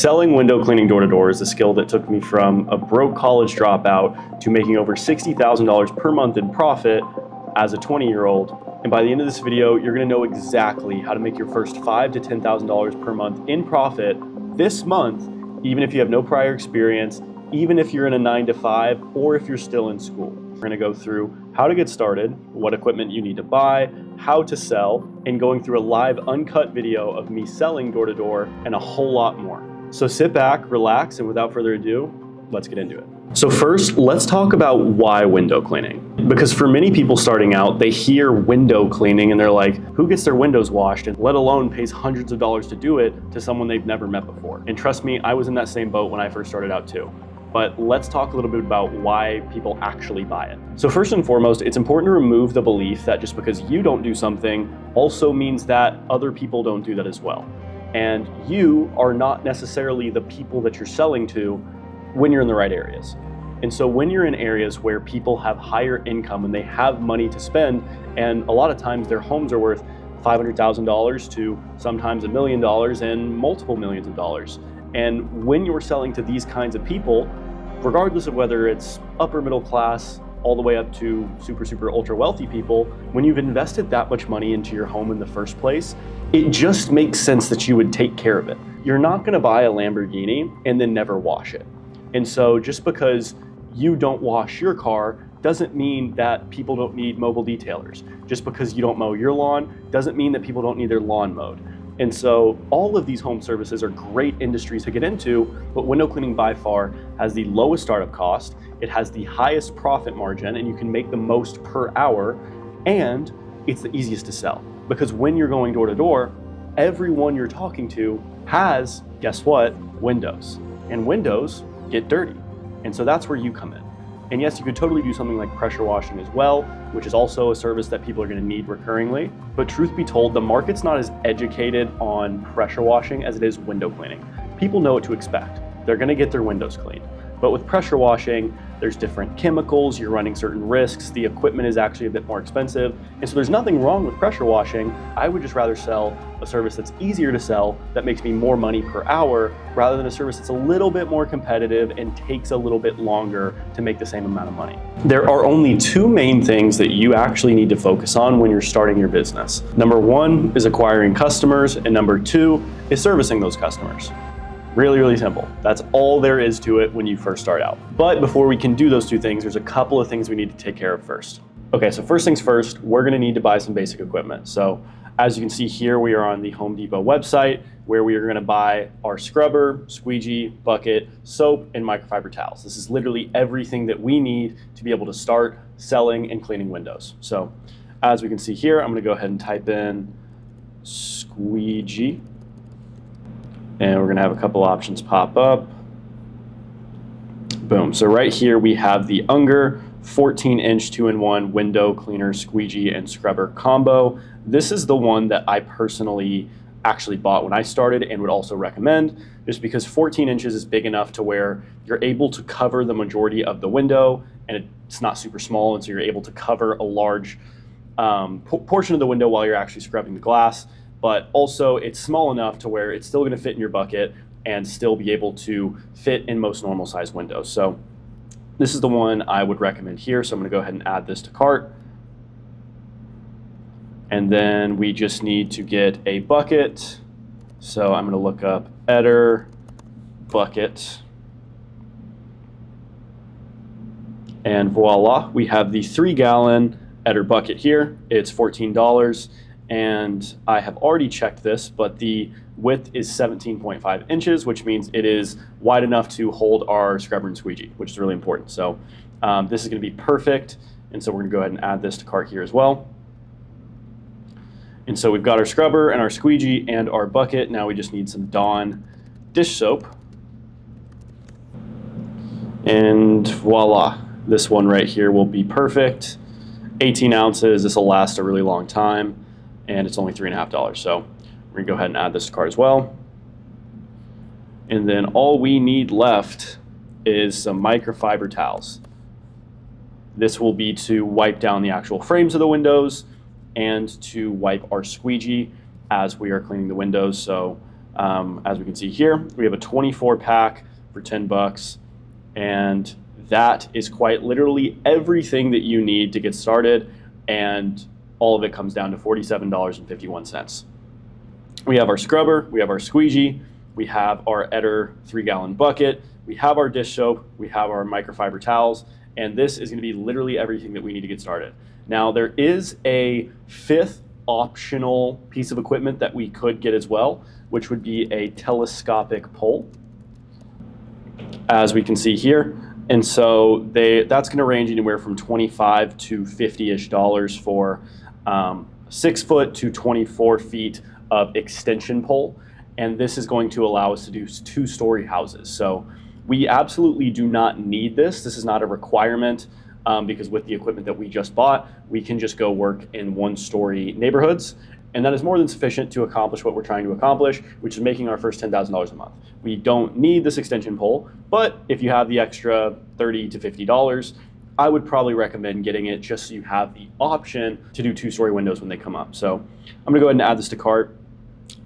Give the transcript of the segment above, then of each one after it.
Selling window cleaning door to door is a skill that took me from a broke college dropout to making over $60,000 per month in profit as a 20-year-old. And by the end of this video, you're gonna know exactly how to make your first $5,000 to $10,000 per month in profit this month, even if you have no prior experience, even if you're in a 9-to-5, or if you're still in school. We're gonna go through how to get started, what equipment you need to buy, how to sell, and going through a live uncut video of me selling door to door and a whole lot more. So sit back, relax, and without further ado, let's get into it. So first, let's talk about why window cleaning. Because for many people starting out, they hear window cleaning and they're like, who gets their windows washed, and let alone pays hundreds of dollars to do it to someone they've never met before. And trust me, I was in that same boat when I first started out too. But let's talk a little bit about why people actually buy it. So first and foremost, it's important to remove the belief that just because you don't do something also means that other people don't do that as well. And you are not necessarily the people that you're selling to when you're in the right areas. And so when you're in areas where people have higher income and they have money to spend, and a lot of times their homes are worth $500,000 to sometimes $1 million and multiple millions of dollars. And when you're selling to these kinds of people, regardless of whether it's upper middle class all the way up to super ultra wealthy people, when you've invested that much money into your home in the first place, it just makes sense that you would take care of it. You're not gonna buy a Lamborghini and then never wash it. And so just because you don't wash your car doesn't mean that people don't need mobile detailers. Just because you don't mow your lawn doesn't mean that people don't need their lawn mowed. And so all of these home services are great industries to get into, but window cleaning by far has the lowest startup cost, it has the highest profit margin, and you can make the most per hour, and it's the easiest to sell. Because when you're going door to door, everyone you're talking to has, guess what, windows. And windows get dirty. And so that's where you come in. And yes, you could totally do something like pressure washing as well, which is also a service that people are gonna need recurringly. But truth be told, the market's not as educated on pressure washing as it is window cleaning. People know what to expect. They're gonna get their windows cleaned. But with pressure washing, there's different chemicals, you're running certain risks, the equipment is actually a bit more expensive. And so there's nothing wrong with pressure washing. I would just rather sell a service that's easier to sell, that makes me more money per hour, rather than a service that's a little bit more competitive and takes a little bit longer to make the same amount of money. There are only two main things that you actually need to focus on when you're starting your business. Number one is acquiring customers, and number two is servicing those customers. Really simple. That's all there is to it when you first start out. But before we can do those two things, there's a couple of things we need to take care of first. Okay, so first things first, we're gonna need to buy some basic equipment. So as you can see here, we are on the Home Depot website where we are gonna buy our scrubber, squeegee, bucket, soap, and microfiber towels. This is literally everything that we need to be able to start selling and cleaning windows. So as we can see here, I'm gonna go ahead and type in squeegee. And we're gonna have a couple options pop up. Boom, so right here we have the Unger 14-inch 2-in-1 window cleaner, squeegee, and scrubber combo. This is the one that I personally actually bought when I started and would also recommend, just because 14 inches is big enough to where you're able to cover the majority of the window, and it's not super small, and so you're able to cover a large portion of the window while you're actually scrubbing the glass. But also it's small enough to where it's still gonna fit in your bucket and still be able to fit in most normal size windows. So this is the one I would recommend here. So I'm gonna go ahead and add this to cart. And then we just need to get a bucket. So I'm gonna look up Eder bucket. And voila, we have the 3-gallon Eder bucket here. It's $14. And I have already checked this, but the width is 17.5 inches, which means it is wide enough to hold our scrubber and squeegee, which is really important. So this is gonna be perfect. And so we're gonna go ahead and add this to cart here as well. And so we've got our scrubber and our squeegee and our bucket. Now we just need some Dawn dish soap. And voila, this one right here will be perfect. 18 ounces, this will last a really long time. And it's only $3.50. So we're gonna go ahead and add this to cart as well. And then all we need left is some microfiber towels. This will be to wipe down the actual frames of the windows and to wipe our squeegee as we are cleaning the windows. So As we can see here, we have a 24 pack for 10 bucks, and that is quite literally everything that you need to get started, and all of it comes down to $47.51. We have our scrubber, we have our squeegee, we have our Eder 3-gallon bucket, we have our dish soap, we have our microfiber towels, and this is going to be literally everything that we need to get started. Now, there is a fifth optional piece of equipment that we could get as well, which would be a telescopic pole, as we can see here. And so that's going to range anywhere from $25 to $50-ish for 6 foot to 24 feet of extension pole. And this is going to allow us to do 2-story houses. So we absolutely do not need this. This is not a requirement, because with the equipment that we just bought, we can just go work in 1-story neighborhoods. And that is more than sufficient to accomplish what we're trying to accomplish, which is making our first $10,000 a month. We don't need this extension pole, but if you have the extra $30 to $50, I would probably recommend getting it just so you have the option to do 2-story windows when they come up. So I'm gonna go ahead and add this to cart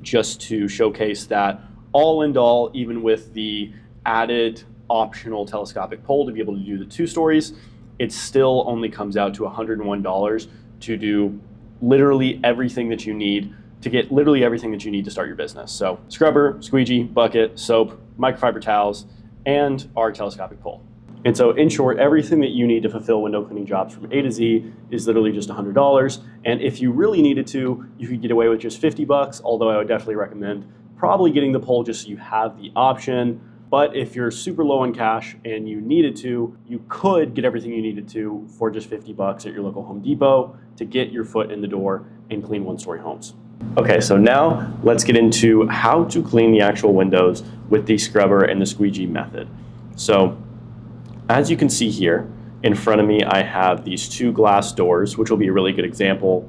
just to showcase that all in all, even with the added optional telescopic pole to be able to do the 2 stories, it still only comes out to $101 to do literally everything that you need to get literally everything that you need to start your business. So scrubber, squeegee, bucket, soap, microfiber towels, and our telescopic pole. And so in short, everything that you need to fulfill window cleaning jobs from A to Z is literally just $100. And if you really needed to, you could get away with just 50 bucks, although I would definitely recommend probably getting the pole just so you have the option. But if you're super low on cash and you needed to, you could get everything you needed to for just 50 bucks at your local Home Depot to get your foot in the door and clean 1-story homes. Okay, so now let's get into how to clean the actual windows with the scrubber and the squeegee method. So as you can see here in front of me, I have these 2 glass doors, which will be a really good example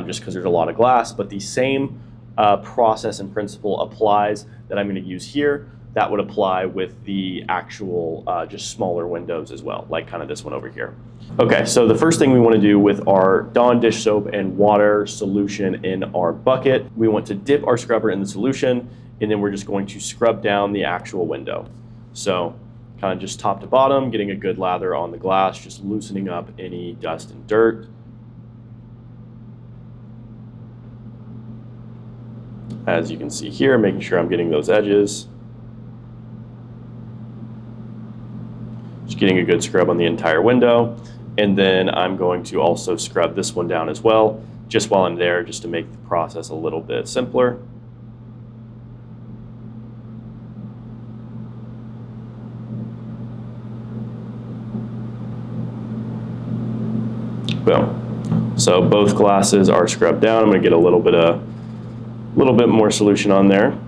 just because there's a lot of glass, but the same process and principle applies that I'm going to use here. That would apply with the actual just smaller windows as well, like kind of this one over here. Okay, so the first thing we want to do with our Dawn dish soap and water solution in our bucket, we want to dip our scrubber in the solution, and then we're just going to scrub down the actual window. So kind of just top to bottom, getting a good lather on the glass, just loosening up any dust and dirt. As you can see here, making sure I'm getting those edges. Just getting a good scrub on the entire window. And then I'm going to also scrub this one down as well, just while I'm there, just to make the process a little bit simpler. Boom. So both glasses are scrubbed down. I'm going to get a little bit more solution on there.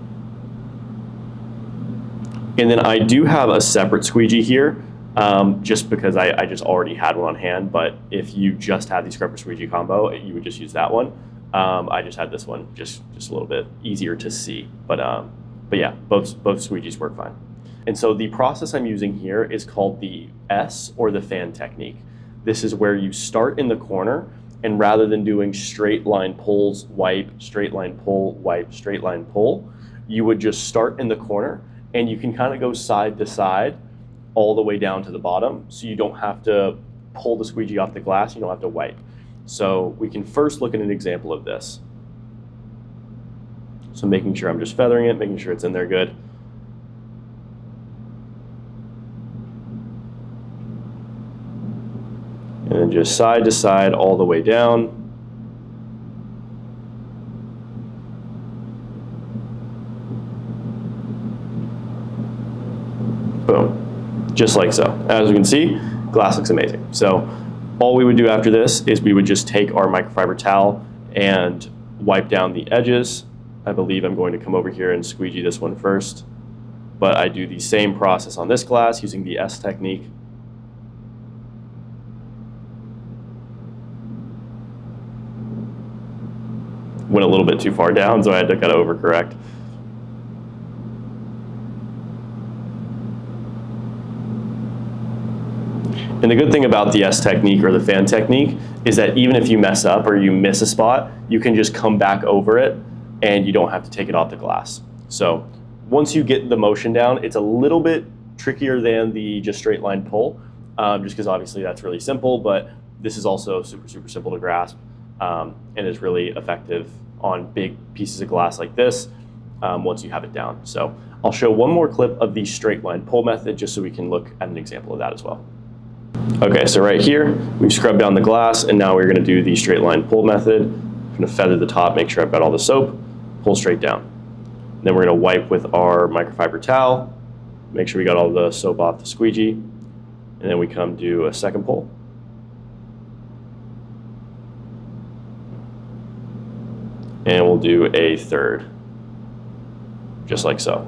And then I do have a separate squeegee here, just because I just already had one on hand. But if you just had the scrubber squeegee combo, you would just use that one. I just had this one just a little bit easier to see. But yeah, both squeegees work fine. And so the process I'm using here is called the S, or the fan technique. This is where you start in the corner, and rather than doing straight line pulls, wipe, straight line pull, wipe, straight line pull, you would just start in the corner, and you can kind of go side to side all the way down to the bottom, so you don't have to pull the squeegee off the glass, you don't have to wipe. So we can first look at an example of this. So making sure I'm just feathering it, making sure it's in there good. And then just side to side all the way down. Boom. Just like so. As you can see, glass looks amazing. So all we would do after this is we would just take our microfiber towel and wipe down the edges. I believe I'm going to come over here and squeegee this one first. But I do the same process on this glass using the S technique. Went a little bit too far down, so I had to kind of overcorrect. And the good thing about the S technique, or the fan technique, is that even if you mess up or you miss a spot, you can just come back over it and you don't have to take it off the glass. So once you get the motion down, it's a little bit trickier than the just straight line pull, just because obviously that's really simple, but this is also super, super simple to grasp, and is really effective on big pieces of glass like this once you have it down. So I'll show one more clip of the straight line pull method just so we can look at an example of that as well. Okay, so right here, we've scrubbed down the glass, and now we're gonna do the straight line pull method. I'm gonna feather the top, make sure I've got all the soap, pull straight down. And then we're gonna wipe with our microfiber towel, make sure we got all the soap off the squeegee, and then we come do a second pull. And we'll do a third, just like so.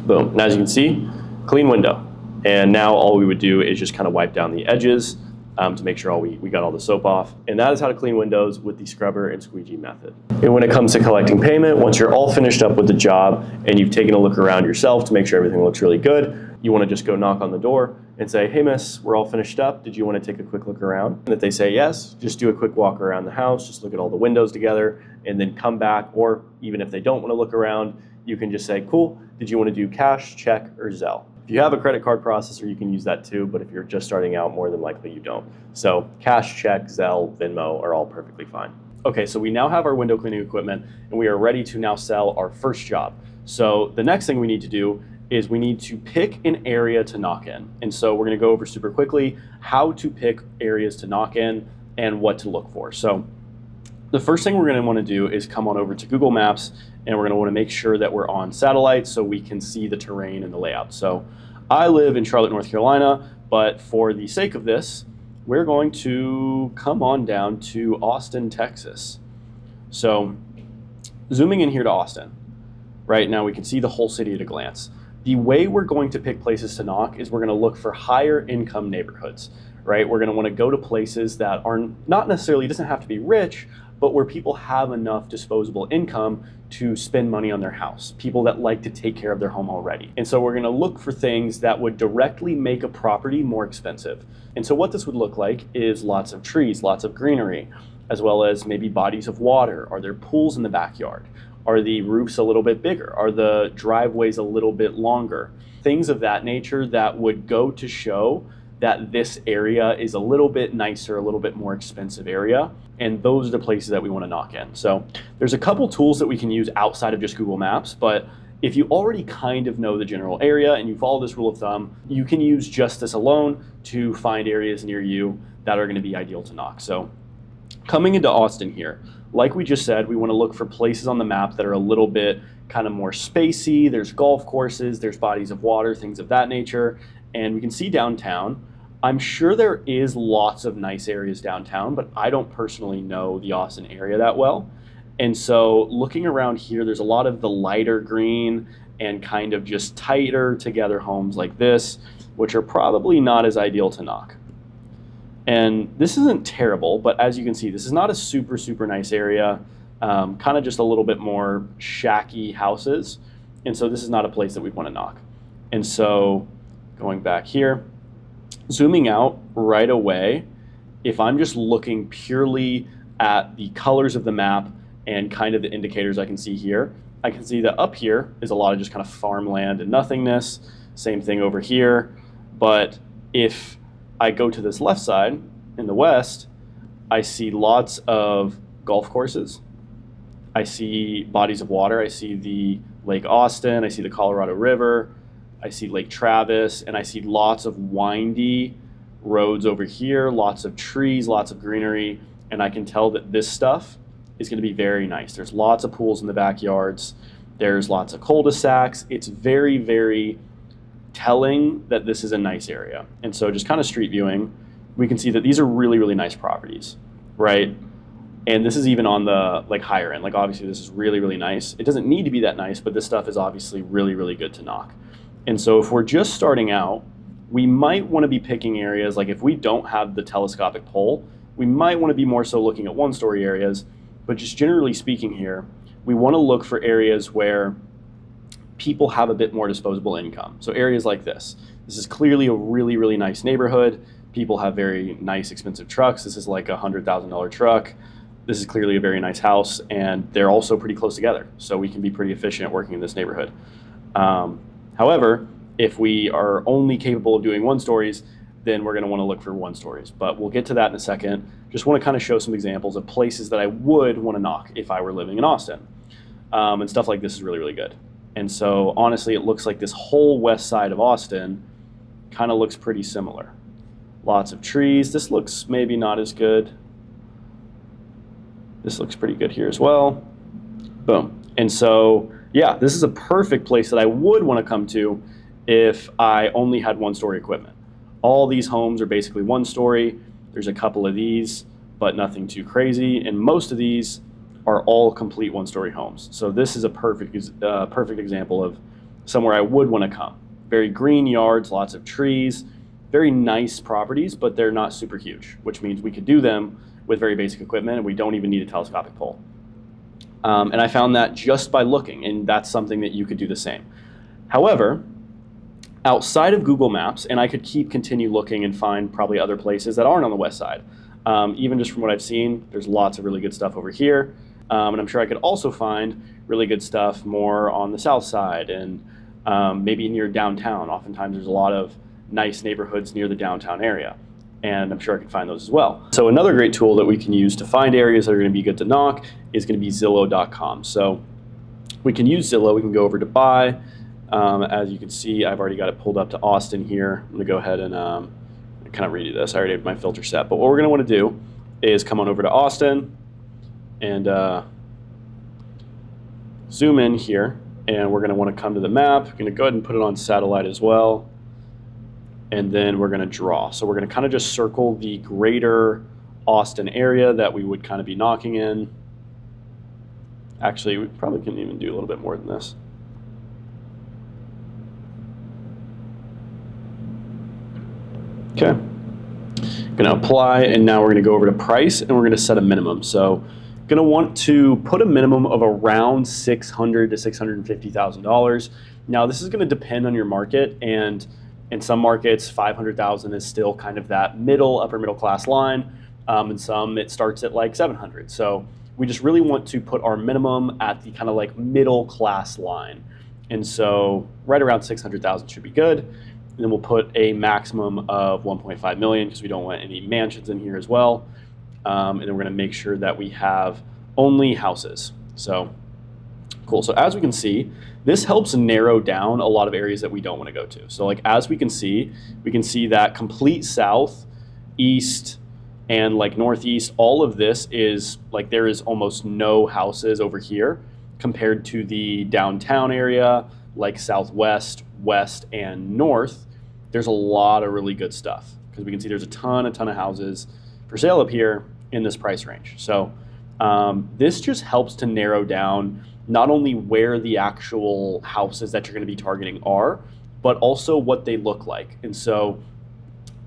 Boom, and as you can see, clean window. And now all we would do is just kind of wipe down the edges to make sure we got all the soap off. And that is how to clean windows with the scrubber and squeegee method. And when it comes to collecting payment, once you're all finished up with the job and you've taken a look around yourself to make sure everything looks really good, you want to just go knock on the door and say, hey miss, we're all finished up. Did you want to take a quick look around? And if they say yes, just do a quick walk around the house, just look at all the windows together and then come back. Or even if they don't want to look around, you can just say, cool, did you want to do cash, check, or Zelle? If you have a credit card processor, you can use that too, but if you're just starting out, more than likely you don't. So cash, check, Zelle, Venmo are all perfectly fine. Okay, so we now have our window cleaning equipment and we are ready to now sell our first job. So the next thing we need to do is we need to pick an area to knock in. And so we're gonna go over super quickly how to pick areas to knock in and what to look for. So the first thing we're gonna wanna do is come on over to Google Maps, and we're gonna wanna make sure that we're on satellite so we can see the terrain and the layout. So I live in Charlotte, North Carolina, but for the sake of this, we're going to come on down to Austin, Texas. So zooming in here to Austin, right now we can see the whole city at a glance. The way we're going to pick places to knock is we're gonna look for higher income neighborhoods, right? We're gonna wanna go to places that are not necessarily, it doesn't have to be rich, but where people have enough disposable income to spend money on their house, people that like to take care of their home already. And so we're gonna look for things that would directly make a property more expensive. And so what this would look like is lots of trees, lots of greenery, as well as maybe bodies of water. Are there pools in the backyard? Are the roofs a little bit bigger? Are the driveways a little bit longer? Things of that nature that would go to show that this area is a little bit nicer, a little bit more expensive area. And those are the places that we want to knock in. So there's a couple tools that we can use outside of just Google Maps, but if you already kind of know the general area and you follow this rule of thumb, you can use just this alone to find areas near you that are going to be ideal to knock. So coming into Austin here, like we just said, we want to look for places on the map that are a little bit kind of more spacey. There's golf courses, there's bodies of water, things of that nature. And we can see downtown. I'm sure there is lots of nice areas downtown, but I don't personally know the Austin area that well. And so looking around here, there's a lot of the lighter green and kind of just tighter together homes like this, which are probably not as ideal to knock. And this isn't terrible, but as you can see, this is not a super, super nice area, kind of just a little bit more shacky houses. And so this is not a place that we want to knock. And so going back here, zooming out right away, if I'm just looking purely at the colors of the map and kind of the indicators I can see here, I can see that up here is a lot of just kind of farmland and nothingness. Same thing over here. But if I go to this left side in the west, I see lots of golf courses. I see bodies of water. I see the Lake Austin. I see the Colorado River. I see Lake Travis, and I see lots of windy roads over here, lots of trees, lots of greenery, and I can tell that this stuff is going to be very nice. There's lots of pools in the backyards. There's lots of cul-de-sacs. It's very, very telling that this is a nice area. And so just kind of street viewing, we can see that these are really, really nice properties, right? And this is even on the higher end. Like obviously this is really, really nice. It doesn't need to be that nice, but this stuff is obviously really, really good to knock. And so if we're just starting out, we might want to be picking areas, like if we don't have the telescopic pole, we might want to be more so looking at one-story areas, but just generally speaking here, we want to look for areas where people have a bit more disposable income. So areas like this. This is clearly a really, really nice neighborhood. People have very nice, expensive trucks. This is like a $100,000 truck. this is clearly a very nice house, and they're also pretty close together, so we can be pretty efficient working in this neighborhood. However, if we are only capable of doing 1-stories, then we're going to want to look for 1-stories. But we'll get to that in a second. Just want to kind of show some examples of places that I would want to knock if I were living in Austin. And stuff like this is really, really good. And so honestly, it looks like this whole west side of Austin kind of looks pretty similar. Lots of trees. This looks maybe not as good. This looks pretty good here as well. Boom. And so, yeah, this is a perfect place that I would want to come to if I only had 1-story equipment. All these homes are basically 1-story. There's a couple of these, but nothing too crazy. And most of these are all complete 1-story homes. So this is a perfect example of somewhere I would want to come. Very green yards, lots of trees, very nice properties, but they're not super huge, which means we could do them with very basic equipment, and we don't even need a telescopic pole. And I found that just by looking, and that's something that you could do the same. However, outside of Google Maps, and I could continue looking and find probably other places that aren't on the west side. Even just from what I've seen, there's lots of really good stuff over here. And I'm sure I could also find really good stuff more on the south side and maybe near downtown. Oftentimes there's a lot of nice neighborhoods near the downtown area, and I'm sure I could find those as well. So another great tool that we can use to find areas that are going to be good to knock is going to be Zillow.com. So we can use Zillow. We can go over to buy. As you can see, I've already got it pulled up to Austin here. I'm going to go ahead and kind of redo this. I already have my filter set. But what we're going to want to do is come on over to Austin and zoom in here. And we're going to want to come to the map. We're going to go ahead and put it on satellite as well. And then we're going to draw. So we're going to kind of just circle the greater Austin area that we would kind of be knocking in. Actually, we probably can even do a little bit more than this. Okay, going to apply, and now we're going to go over to price, and we're going to set a minimum. So going to want to put a minimum of around $600,000 to $650,000. Now this is going to depend on your market, and in some markets, $500,000 is still kind of that upper middle class line. In some, it starts at like $700,000. So we just really want to put our minimum at the kind of like middle class line. And so right around $600,000 should be good. And then we'll put a maximum of $1.5 million because we don't want any mansions in here as well. And then we're going to make sure that we have only houses. So cool. So as we can see, this helps narrow down a lot of areas that we don't want to go to. So like as we can see that complete south, east, and like northeast, all of this is like there is almost no houses over here compared to the downtown area, like southwest, west, and north. There's a lot of really good stuff because we can see there's a ton of houses for sale up here in this price range. So this just helps to narrow down not only where the actual houses that you're going to be targeting are, but also what they look like. And so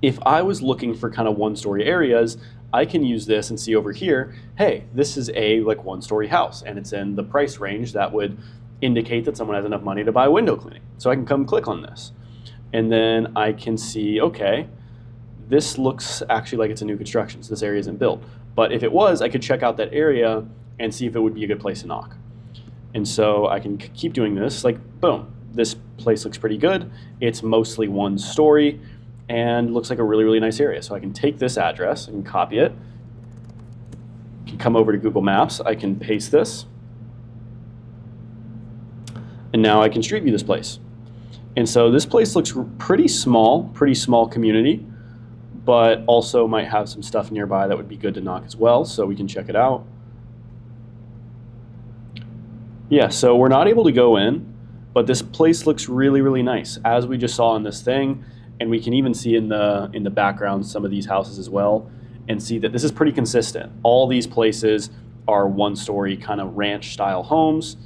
if I was looking for kind of 1-story areas, I can use this and see over here, hey, this is a like 1-story house, and it's in the price range that would indicate that someone has enough money to buy window cleaning. So I can come click on this, and then I can see, okay, this looks actually like it's a new construction, so this area isn't built. But if it was, I could check out that area and see if it would be a good place to knock. And so I can keep doing this, like boom, this place looks pretty good. It's mostly 1-story and looks like a really, really nice area. So I can take this address and copy it. I can come over to Google Maps. I can paste this. And now I can street view this place. And so this place looks pretty small community, but also might have some stuff nearby that would be good to knock as well. So we can check it out. Yeah, so we're not able to go in, but this place looks really, really nice, as we just saw in this thing. And we can even see in the background some of these houses as well, and see that this is pretty consistent. All these places are 1-story kind of ranch style homes,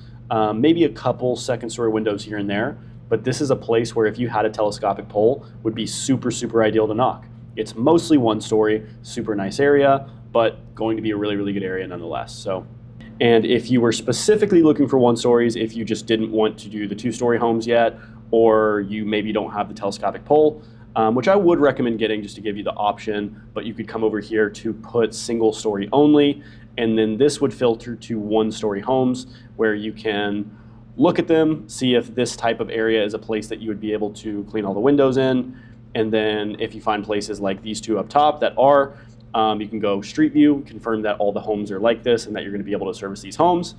maybe a couple 2nd-story windows here and there, but this is a place where if you had a telescopic pole, would be super, super ideal to knock. It's mostly 1-story, super nice area, but going to be a really, really good area nonetheless. So. And if you were specifically looking for 1-stories, if you just didn't want to do the 2-story homes yet, or you maybe don't have the telescopic pole, which I would recommend getting just to give you the option, but you could come over here to put 1-story only, And then this would filter to 1-story homes where you can look at them, see if this type of area is a place that you would be able to clean all the windows in. And then if you find places like these two up top that are, you can go street view, confirm that all the homes are like this and that you're going to be able to service these homes.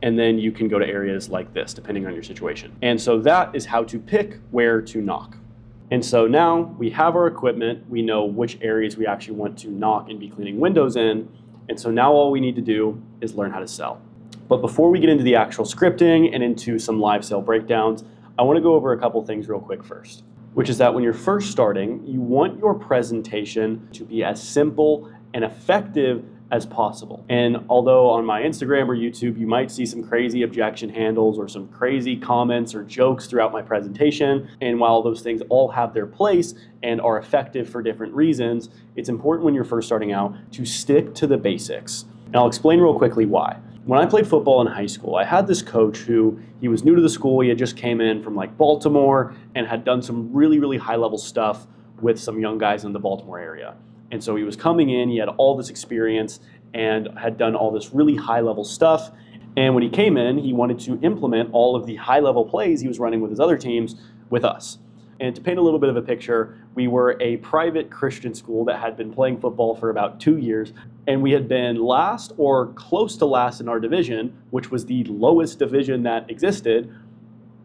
And then you can go to areas like this, depending on your situation. And so that is how to pick where to knock. And so now we have our equipment, we know which areas we actually want to knock and be cleaning windows in. And so now all we need to do is learn how to sell. But before we get into the actual scripting and into some live sale breakdowns, I want to go over a couple things real quick first, which is that when you're first starting, you want your presentation to be as simple and effective as possible. And although on my Instagram or YouTube, you might see some crazy objection handles or some crazy comments or jokes throughout my presentation, and while those things all have their place and are effective for different reasons, it's important when you're first starting out to stick to the basics. And I'll explain real quickly why. When I played football in high school, I had this coach who, he was new to the school, he had just came in from like Baltimore and had done some really, really high level stuff with some young guys in the Baltimore area. And so he was coming in, he had all this experience and had done all this really high level stuff. And when he came in, he wanted to implement all of the high level plays he was running with his other teams with us. And to paint a little bit of a picture, we were a private Christian school that had been playing football for about 2 years. And we had been last or close to last in our division, which was the lowest division that existed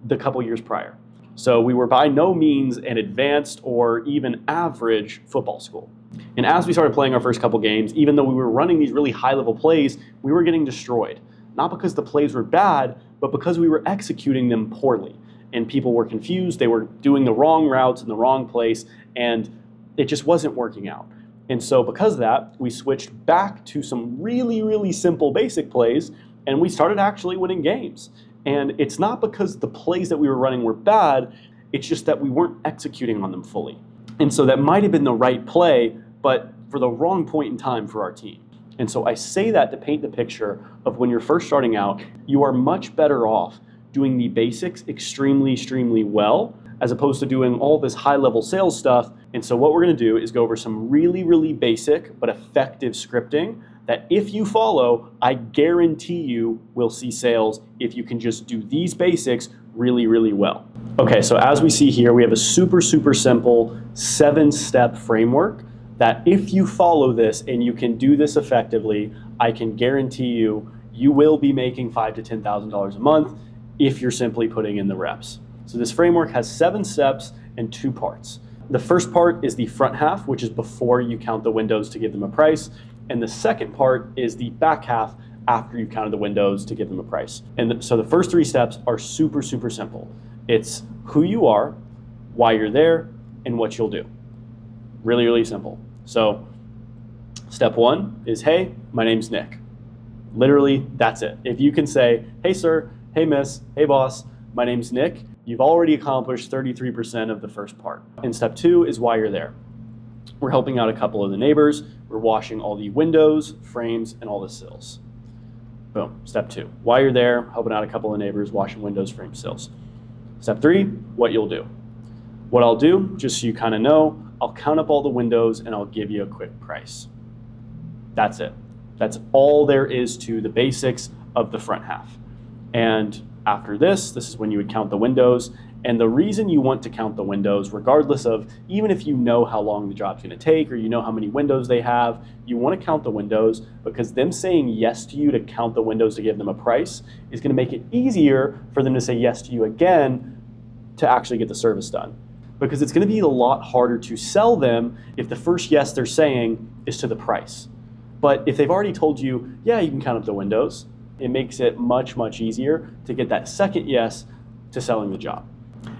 the couple years prior. So we were by no means an advanced or even average football school. And as we started playing our first couple games, even though we were running these really high level plays, we were getting destroyed. Not because the plays were bad, but because we were executing them poorly. And people were confused, they were doing the wrong routes in the wrong place, and it just wasn't working out. And so because of that, we switched back to some really, really simple basic plays, and we started actually winning games. And it's not because the plays that we were running were bad, it's just that we weren't executing on them fully. And so that might have been the right play, but for the wrong point in time for our team. And so I say that to paint the picture of when you're first starting out, you are much better off doing the basics extremely, extremely well, as opposed to doing all this high-level sales stuff. And so what we're gonna do is go over some really, really basic but effective scripting that if you follow, I guarantee you will see sales if you can just do these basics really, really well. Okay, so as we see here, we have a super, super simple 7-step framework that if you follow this and you can do this effectively, I can guarantee you, you will be making $5,000 to $10,000 a month if you're simply putting in the reps. So this framework has 7 steps and 2 parts. The first part is the front half, which is before you count the windows to give them a price. And the second part is the back half after you counted the windows to give them a price. And so the first 3 steps are super, super simple. It's who you are, why you're there, and what you'll do. Really, really simple. So step 1 is, hey, my name's Nick. Literally, that's it. If you can say, hey, sir, hey, miss, hey, boss, my name's Nick, you've already accomplished 33% of the first part. And step 2 is why you're there. We're helping out a couple of the neighbors. We're washing all the windows, frames, and all the sills. Boom, step 2. Why you're there, helping out a couple of neighbors, washing windows, frames, sills. Step 3, what you'll do. What I'll do, just so you kind of know, I'll count up all the windows and I'll give you a quick price. That's it. That's all there is to the basics of the front half. And after this is when you would count the windows. And the reason you want to count the windows, regardless of, even if you know how long the job's gonna take or you know how many windows they have, you wanna count the windows because them saying yes to you to count the windows to give them a price is gonna make it easier for them to say yes to you again to actually get the service done. Because it's gonna be a lot harder to sell them if the first yes they're saying is to the price. But if they've already told you, yeah, you can count up the windows, it makes it much, much easier to get that second yes to selling the job.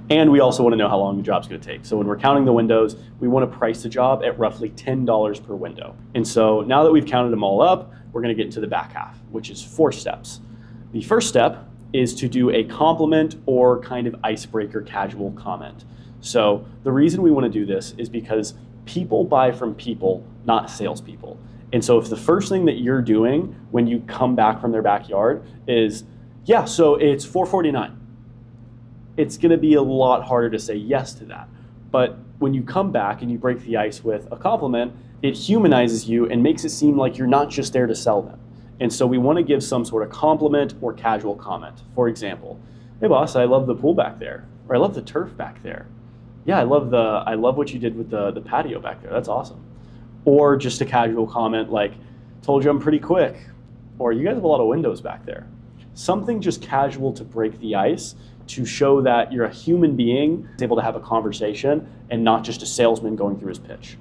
And we also want to know how long the job's going to take. So when we're counting the windows, we want to price the job at roughly $10 per window. And so now that we've counted them all up, we're going to get into the back half, which is 4 steps. The first step is to do a compliment or kind of icebreaker casual comment. So the reason we want to do this is because people buy from people, not salespeople. And so if the first thing that you're doing when you come back from their backyard is, yeah, so it's $449. It's gonna be a lot harder to say yes to that. But when you come back and you break the ice with a compliment, it humanizes you and makes it seem like you're not just there to sell them. And so we want to give some sort of compliment or casual comment. For example, hey boss, I love the pool back there, or I love the turf back there. Yeah, I love what you did with the patio back there. That's awesome. Or just a casual comment like, told you I'm pretty quick, or you guys have a lot of windows back there. Something just casual to break the ice, to show that you're a human being able to have a conversation and not just a salesman going through his pitch.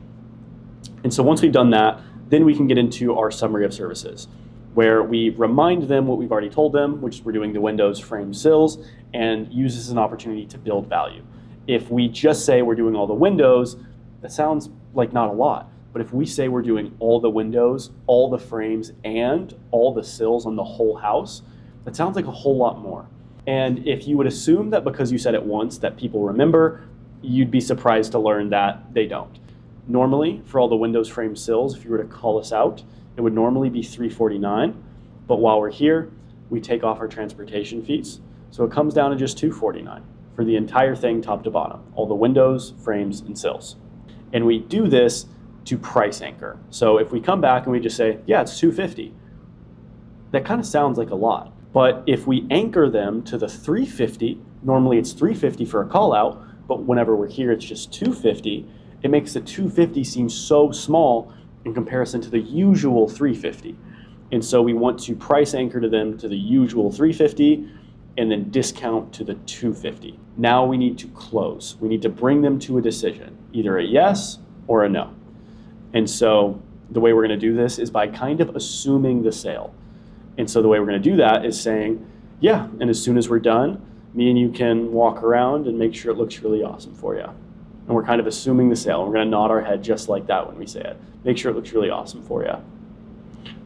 And so once we've done that, then we can get into our summary of services, where we remind them what we've already told them, which is we're doing the windows, frames, sills, and use this as an opportunity to build value. If we just say we're doing all the windows, that sounds like not a lot. But if we say we're doing all the windows, all the frames, and all the sills on the whole house, that sounds like a whole lot more. And if you would assume that because you said it once that people remember, you'd be surprised to learn that they don't. Normally, for all the windows, frames, sills, if you were to call us out, it would normally be $349. But while we're here, we take off our transportation fees. So it comes down to just $249 for the entire thing top to bottom, all the windows, frames, and sills. And we do this to price anchor. So if we come back and we just say, yeah, it's $250, that kind of sounds like a lot. But if we anchor them to the $350, normally it's $350 for a call out, but whenever we're here, it's just $250, it makes the $250 seem so small in comparison to the usual $350. And so we want to price anchor to them to the usual $350 and then discount to the $250. Now we need to close. We need to bring them to a decision, either a yes or a no. And so the way we're going to do this is by kind of assuming the sale. And so the way we're going to do that is saying, yeah, and as soon as we're done, me and you can walk around and make sure it looks really awesome for you. And we're kind of assuming the sale. We're going to nod our head just like that when we say it. Make sure it looks really awesome for you.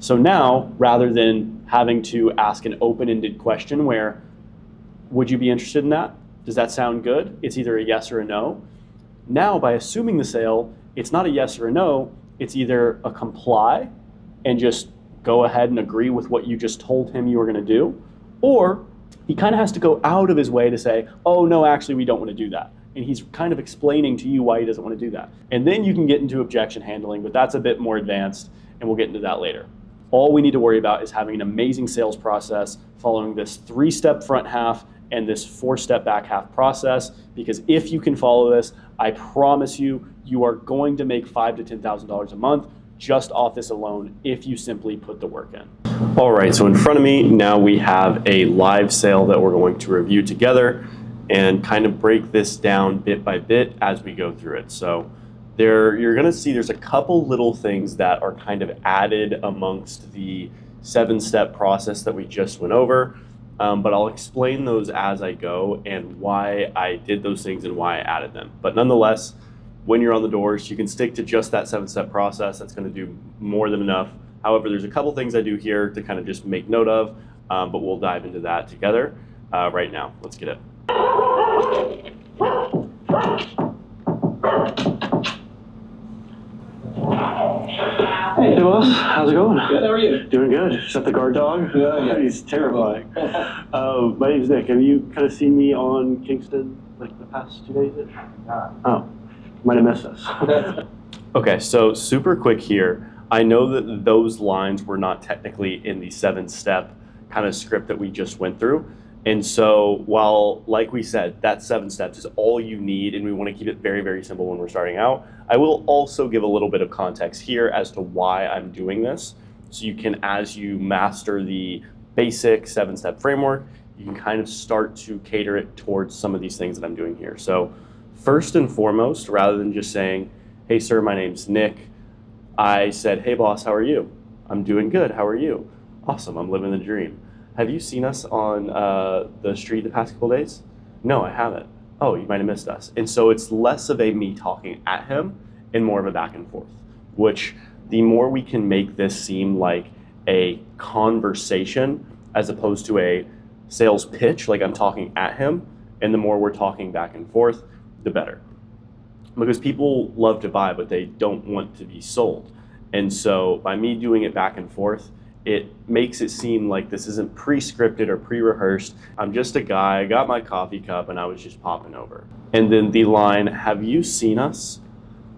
So now, rather than having to ask an open-ended question where, would you be interested in that? Does that sound good? It's either a yes or a no. Now, by assuming the sale, it's not a yes or a no. It's either a comply and just go ahead and agree with what you just told him you were going to do, or he kind of has to go out of his way to say, oh, no, actually, we don't want to do that. And he's kind of explaining to you why he doesn't want to do that. And then you can get into objection handling, but that's a bit more advanced, and we'll get into that later. All we need to worry about is having an amazing sales process, following this 3-step front half and this 4-step back half process, because if you can follow this, I promise you, you are going to make $5,000 to $10,000 a month just off this alone if you simply put the work in. All right, so in front of me now we have a live sale that we're going to review together and kind of break this down bit by bit as we go through it. So you're going to see there's a couple little things that are kind of added amongst the 7-step process that we just went over, but I'll explain those as I go and why I did those things and why I added them. But nonetheless, when you're on the doors, you can stick to just that 7-step process. That's going to do more than enough. However, there's a couple things I do here to kind of just make note of, but we'll dive into that together right now. Let's get it. Hey boss, how's it going? Good, how are you? Doing good. Is that the guard dog? Yeah. He's terrifying. My name's Nick. Have you kind of seen me on Kingston like the past 2 days? Oh, might have missed us. Okay, so super quick here. I know that those lines were not technically in the 7-step kind of script that we just went through. And so while, like we said, that 7 steps is all you need, and we want to keep it very, very simple when we're starting out, I will also give a little bit of context here as to why I'm doing this. So you can, as you master the basic 7-step framework, you can kind of start to cater it towards some of these things that I'm doing here. So first and foremost, rather than just saying, hey sir, my name's Nick, I said, hey boss, how are you? I'm doing good, how are you? Awesome, I'm living the dream. Have you seen us on the street the past couple days? No, I haven't. Oh, you might have missed us. And so it's less of a me talking at him and more of a back and forth, which the more we can make this seem like a conversation as opposed to a sales pitch, like I'm talking at him, and the more we're talking back and forth, the better. Because people love to buy, but they don't want to be sold. And so by me doing it back and forth, it makes it seem like this isn't pre-scripted or pre-rehearsed. I'm just a guy, I got my coffee cup, and I was just popping over. And then the line, have you seen us?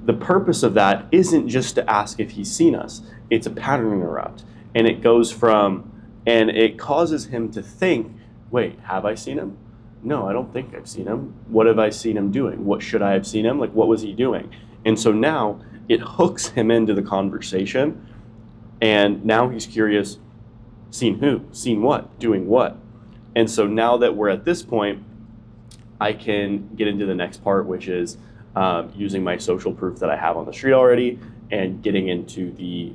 The purpose of that isn't just to ask if he's seen us. It's a pattern interrupt. And it goes from, and it causes him to think, wait, have I seen him? No, I don't think I've seen him. What have I seen him doing? What should I have seen him? Like, what was he doing? And so now it hooks him into the conversation. And now he's curious, seen who? Seen what? Doing what? And so now that we're at this point, I can get into the next part, which is using my social proof that I have on the street already and getting into the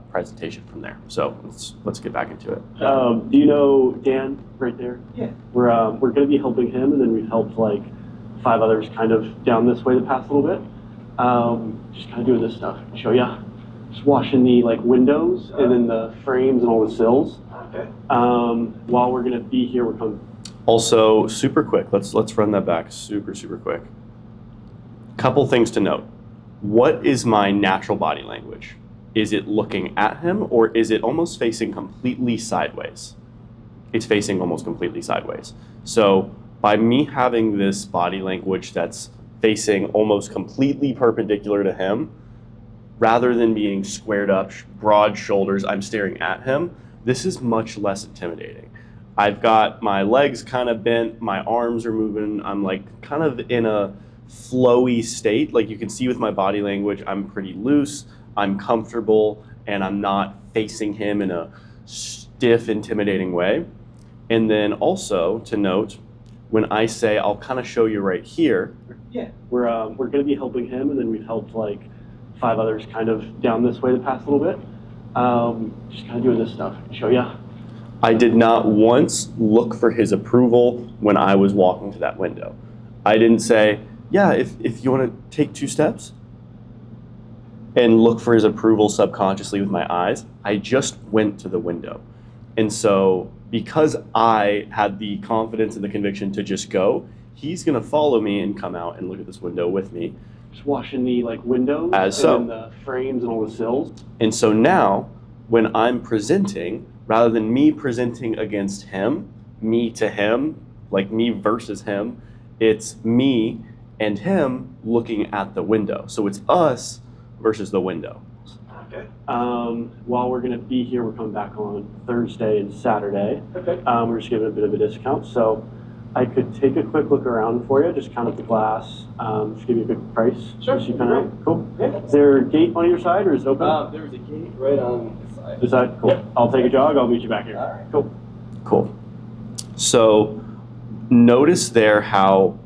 presentation from there. So let's get back into it. Do you know Dan right there? Yeah. We're going to be helping him, and then we've helped like 5 others kind of down this way the past little bit. Just kind of doing this stuff. Show ya. Just washing the like windows and then the frames and all the sills. Okay. While we're going to be here, we're coming. Also, super quick, let's run that back super quick. Couple things to note. What is my natural body language? Is it looking at him, or is it almost facing completely sideways? It's facing almost completely sideways. So by me having this body language that's facing almost completely perpendicular to him, rather than being squared up, broad shoulders, I'm staring at him, this is much less intimidating. I've got my legs kind of bent, my arms are moving, I'm like kind of in a flowy state. Like you can see with my body language, I'm pretty loose, I'm comfortable, and I'm not facing him in a stiff, intimidating way. And then also to note, when I say, I'll kind of show you right here. Yeah. We're going to be helping him, and then we've helped like 5 others kind of down this way the past little bit. Just kind of doing this stuff. Show ya. I did not once look for his approval when I was walking to that window. I didn't say, yeah, if you want to take 2 steps, and look for his approval subconsciously with my eyes. I just went to the window. And so because I had the confidence and the conviction to just go, he's going to follow me and come out and look at this window with me. Just washing the like windows and the frames and all the sills. And so now when I'm presenting, rather than me presenting against him, me to him, like me versus him, it's me and him looking at the window. So it's us versus the window. Okay. While we're going to be here, we're coming back on Thursday and Saturday. Okay. We're just giving a bit of a discount. So I could take a quick look around for you, just count up the glass, just give you a quick price. Sure. Just so you kind of, cool. Yeah. Is there a gate on your side or is it open? There's a gate right on the side. This side? Cool. Yep. I'll take a jog. I'll meet you back here. All right. Cool. Cool. So notice there how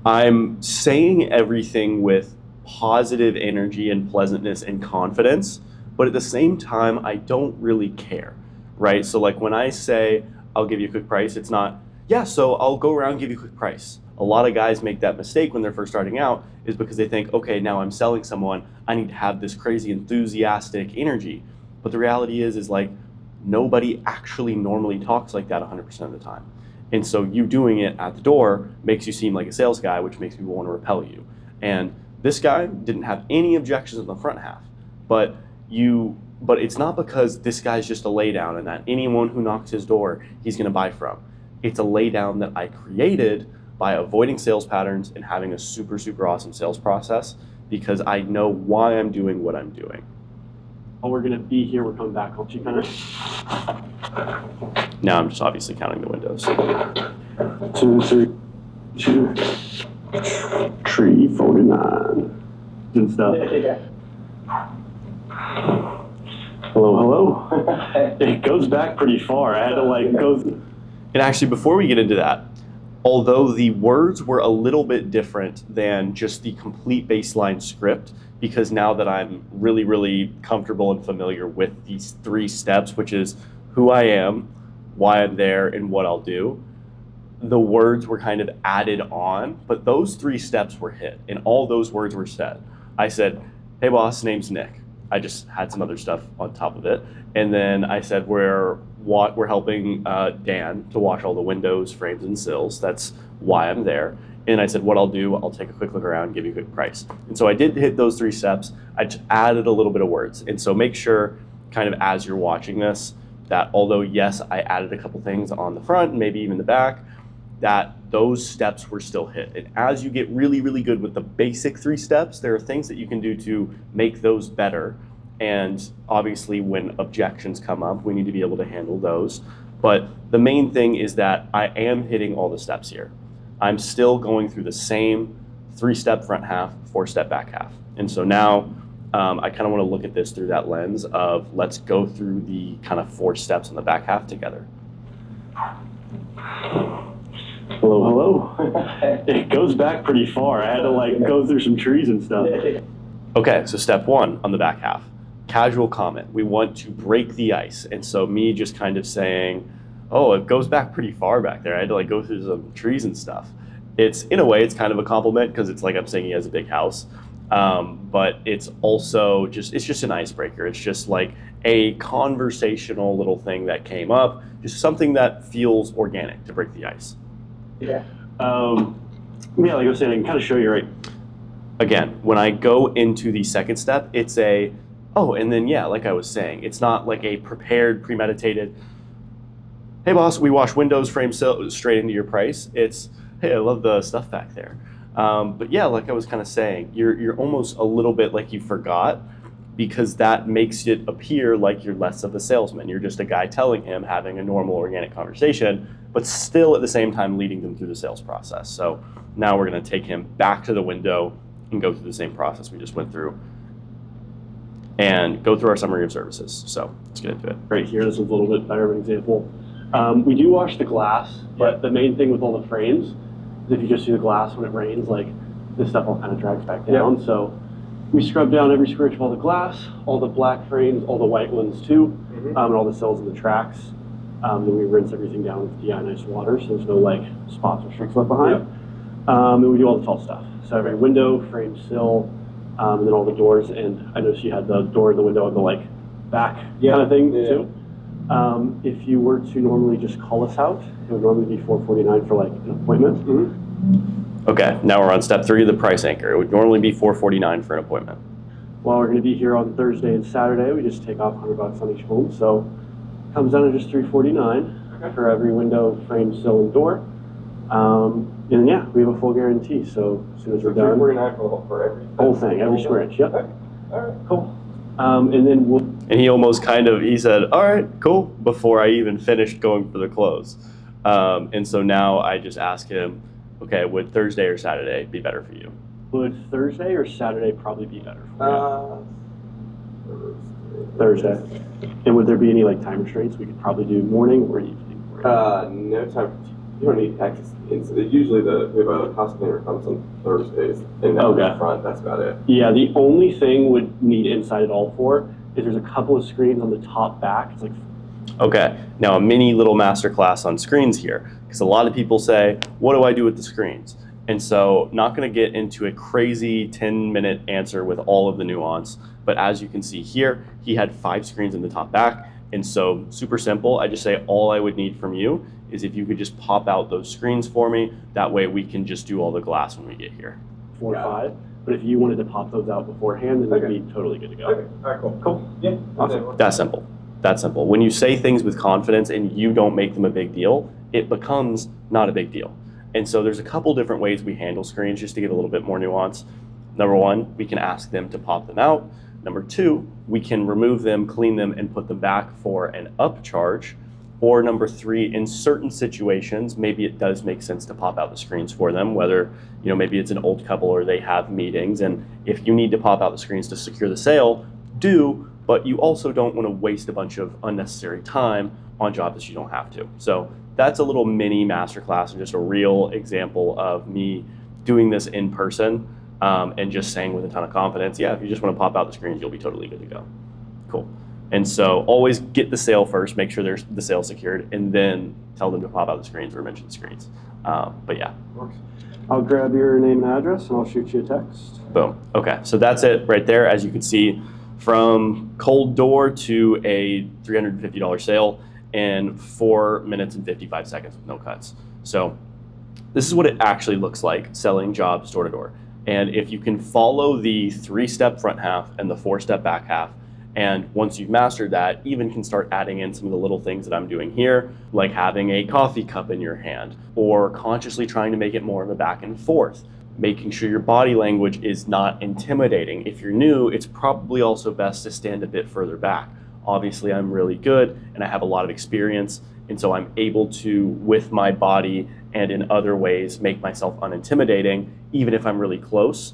I'm saying everything with positive energy and pleasantness and confidence, but at the same time, I don't really care, right? So like when I say, I'll give you a quick price, it's not, yeah, so I'll go around and give you a quick price. A lot of guys make that mistake when they're first starting out is because they think, okay, now I'm selling someone, I need to have this crazy enthusiastic energy. But the reality is like nobody actually normally talks like that 100% of the time. And so you doing it at the door makes you seem like a sales guy, which makes people want to repel you. And this guy didn't have any objections in the front half, but it's not because this guy's just a laydown and that anyone who knocks his door, he's going to buy from. It's a laydown that I created by avoiding sales patterns and having a super, super awesome sales process because I know why I'm doing what I'm doing. While we're going to be here, we're coming back. I'll you kind of. Now I'm just obviously counting the windows. 2, 3, 2, tree 49 and stuff. Yeah. Hello. It goes back pretty far. I had to like go. And actually, before we get into that, although the words were a little bit different than just the complete baseline script, because now that I'm really, really comfortable and familiar with these 3 steps, which is who I am, why I'm there, and what I'll do, the words were kind of added on, but those 3 steps were hit, and all those words were said. I said, hey boss, name's Nick. I just had some other stuff on top of it. And then I said, we're helping Dan to wash all the windows, frames, and sills. That's why I'm there. And I said, what I'll do, I'll take a quick look around, give you a quick price. And so I did hit those 3 steps. I just added a little bit of words. And so make sure kind of as you're watching this, that although yes, I added a couple things on the front and maybe even the back, that those steps were still hit. And as you get really, really good with the basic 3 steps, there are things that you can do to make those better And obviously when objections come up, we need to be able to handle those. But the main thing is that I am hitting all the steps here. I'm still going through the same 3-step front half, 4-step back half. And so now I kind of want to look at this through that lens of let's go through the kind of 4 steps in the back half together. Hello, hello. It goes back pretty far. I had to like go through some trees and stuff. Okay, so step 1 on the back half, casual comment. We want to break the ice. And so me just kind of saying, oh, it goes back pretty far back there. I had to like go through some trees and stuff. It's, in a way, it's kind of a compliment because it's like I'm saying he has a big house. But it's also it's just an icebreaker. It's just like a conversational little thing that came up, just something that feels organic to break the ice. Yeah. Yeah, like I was saying, I can kind of show you, right? Again, when I go into the second step, it's a, oh, and then yeah, like I was saying, it's not like a prepared, premeditated, hey boss, we wash windows, frame straight into your price. It's, hey, I love the stuff back there. But yeah, like I was kind of saying, you're almost a little bit like you forgot, because that makes it appear like you're less of a salesman. You're just a guy telling him, having a normal organic conversation, but still at the same time leading them through the sales process. So now we're gonna take him back to the window and go through the same process we just went through and go through our summary of services. So let's get into it. Right here, this is a little bit better of an example. We do wash the glass, but the main thing with all the frames is if you just see the glass when it rains, like this stuff all kind of drags back down. So we scrub down every square inch of all the glass, all the black frames, all the white ones too, and all the cells in the tracks. Then we rinse everything down with deionized water, so there's no like spots or streaks left behind. And we do all the tall stuff. So every window, frame, sill, and then all the doors. And I noticed you had the door and the window on the like back kind of thing too. If you were to normally just call us out, it would normally be $449 for like an appointment. Okay, now we're on step 3 of the price anchor. It would normally be $449 for an appointment. Well, we're going to be here on Thursday and Saturday. We just take off $100 on each home, so it comes down to just $349 for every window, frame, sill, and door. And yeah, we have a full guarantee. So as soon as we're done, $349 for every whole thing, every square inch. Yep. Okay. All right. Cool. And then we'll. And he almost he said, all right, cool, before I even finished going for the close. And so now I just ask him, okay, would Thursday or Saturday be better for you? Would Thursday or Saturday probably be better for you? Thursday. And would there be any like time restraints? We could probably do morning or evening. No time. You don't need access. Usually we have a house cleaner comes on Thursdays, and then in front. That's about it. Yeah, the only thing would need inside it all for is there's a couple of screens on the top back. It's like. Okay, now a mini little masterclass on screens here, because a lot of people say, what do I do with the screens? And so not gonna get into a crazy 10-minute answer with all of the nuance, but as you can see here, he had 5 screens in the top back. And so super simple, I just say all I would need from you is if you could just pop out those screens for me, that way we can just do all the glass when we get here. 4 or 5, but if you wanted to pop those out beforehand, then we'd be totally good to go. Okay, all right, cool. Cool. Yeah, Awesome. That's simple. That's simple. When you say things with confidence and you don't make them a big deal, it becomes not a big deal. And so there's a couple different ways we handle screens just to get a little bit more nuance. Number 1, we can ask them to pop them out. Number 2, we can remove them, clean them, and put them back for an upcharge. Or number 3, in certain situations, maybe it does make sense to pop out the screens for them, whether, you know, maybe it's an old couple or they have meetings. And if you need to pop out the screens to secure the sale, do, but you also don't want to waste a bunch of unnecessary time on jobs that you don't have to. So that's a little mini masterclass and just a real example of me doing this in person and just saying with a ton of confidence, yeah, if you just want to pop out the screens, you'll be totally good to go. Cool. And so always get the sale first, make sure there's the sale secured, and then tell them to pop out the screens or mention the screens. But yeah. I'll grab your name and address and I'll shoot you a text. Boom. Okay, so that's it right there. As you can see, from cold door to a $350 sale in 4 minutes and 55 seconds with no cuts. So this is what it actually looks like selling jobs door to door. And if you can follow the 3-step front half and the 4-step back half, and once you've mastered that, even can start adding in some of the little things that I'm doing here, like having a coffee cup in your hand, or consciously trying to make it more of a back and forth, making sure your body language is not intimidating. If you're new, it's probably also best to stand a bit further back. Obviously, I'm really good and I have a lot of experience, and so I'm able to, with my body and in other ways, make myself unintimidating, even if I'm really close.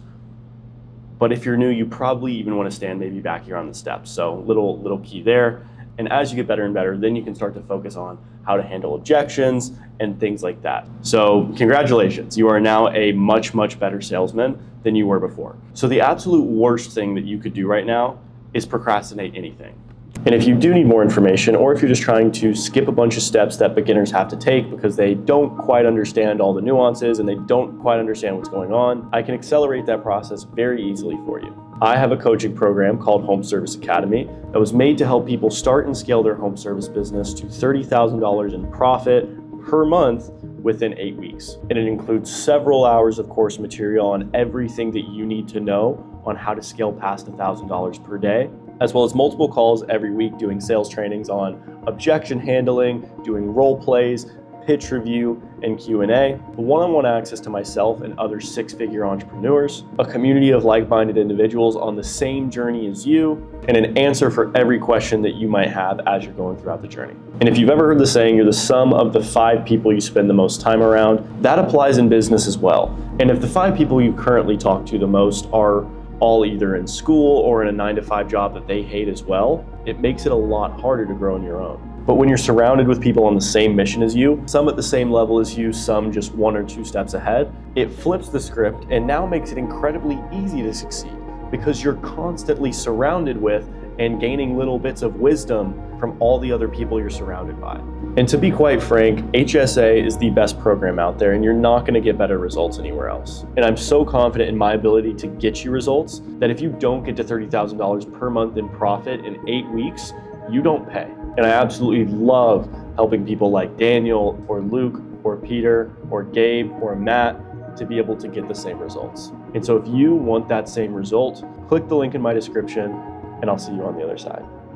But if you're new, you probably even want to stand maybe back here on the steps. So little key there. And as you get better and better, then you can start to focus on how to handle objections and things like that. So congratulations, you are now a much, much better salesman than you were before. So the absolute worst thing that you could do right now is procrastinate anything. And if you do need more information, or if you're just trying to skip a bunch of steps that beginners have to take because they don't quite understand all the nuances and they don't quite understand what's going on, I can accelerate that process very easily for you. I have a coaching program called Home Service Academy that was made to help people start and scale their home service business to $30,000 in profit per month within 8 weeks. And it includes several hours of course material on everything that you need to know on how to scale past $1,000 per day, as well as multiple calls every week doing sales trainings on objection handling, doing role plays, pitch review, and Q&A, one-on-one access to myself and other six-figure entrepreneurs, a community of like-minded individuals on the same journey as you, and an answer for every question that you might have as you're going throughout the journey. And if you've ever heard the saying, you're the sum of the 5 people you spend the most time around, that applies in business as well. And if the 5 people you currently talk to the most are all either in school or in a 9-to-5 job that they hate as well, it makes it a lot harder to grow on your own. But when you're surrounded with people on the same mission as you, some at the same level as you, some just 1 or 2 steps ahead, it flips the script and now makes it incredibly easy to succeed because you're constantly surrounded with and gaining little bits of wisdom from all the other people you're surrounded by. And to be quite frank, HSA is the best program out there and you're not going to get better results anywhere else. And I'm so confident in my ability to get you results that if you don't get to $30,000 per month in profit in 8 weeks, you don't pay. And I absolutely love helping people like Daniel or Luke or Peter or Gabe or Matt to be able to get the same results. And so if you want that same result, click the link in my description and I'll see you on the other side.